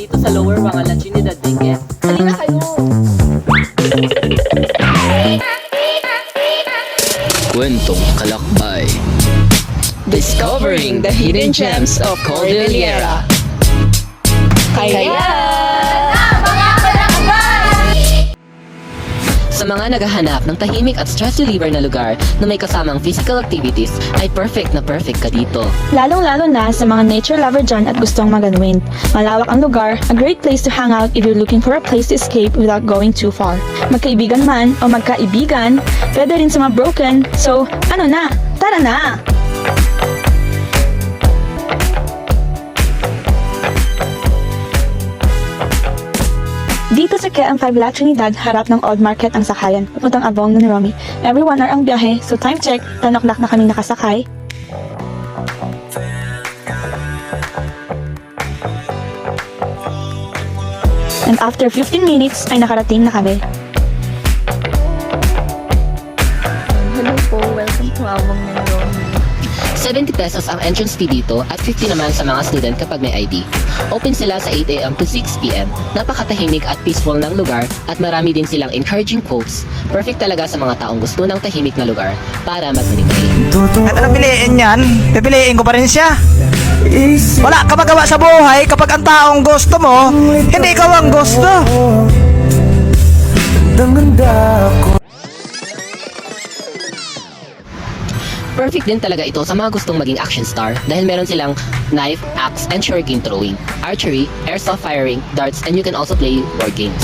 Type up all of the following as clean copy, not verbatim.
dito sa Lower Wangalan, Trinidad, Benguet. Halina kayo! Kwentong Kalakbay. Discovering the hidden gems of Cordillera. Sa mga naghahanap ng tahimik at stress reliever na lugar na may kasamang physical activities, ay perfect ka dito. Lalong-lalo na sa mga nature lover dyan at gustong mag-unwind. Malawak ang lugar, a great place to hang out if you're looking for a place to escape without going too far. Magkaibigan man o magkaibigan, pwede rin sa mga broken. So, ano na? Tara na! Dito sa KM5 La Trinidad, harap ng Old Market ang sakayan, papuntang Abong ng Romy. Every 1 hour ang biyahe, so time check, 10 o'clock na kami nakasakay. And after 15 minutes, ay nakarating na kami. Hello po, welcome to Abong ng Romy. 70 pesos ang entrance fee dito at 50 naman sa mga student kapag may ID. Open sila sa 8 a.m. to 6 p.m. Napakatahimik at peaceful ng lugar at marami din silang encouraging quotes. Perfect talaga sa mga taong gusto ng tahimik na lugar para mag-meditate. At ano piliin yan? Pipiliin ko pa rin siya. Wala ka magawa sa buhay kapag ang taong gusto mo, hindi ikaw ang gusto. Perfect din talaga ito sa mga gustong maging action star dahil meron silang knife, axe, and shuriken throwing, archery, airsoft firing, darts, and you can also play board games.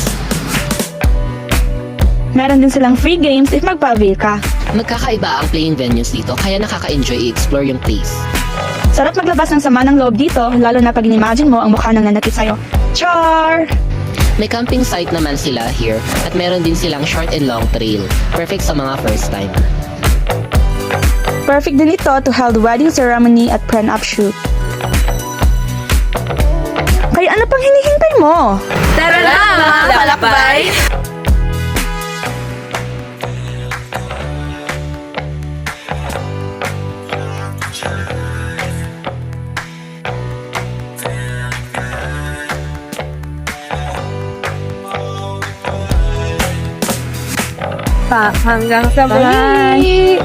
Meron din silang free games if magpa-avail ka. Magkakaiba ang playing venues dito kaya nakaka-enjoy i-explore yung place. Sarap maglabas ng sama ng loob dito, lalo na pag inimagine mo ang mukha ng nanakit sa'yo. Char! May camping site naman sila here at meron din silang short and long trail. Perfect sa mga first time. Perfect din ito to hold wedding ceremony at prenup shoot. Kaya ano pang hinihintay mo? Tara na, mga kalakbay! Hanggang sa muli!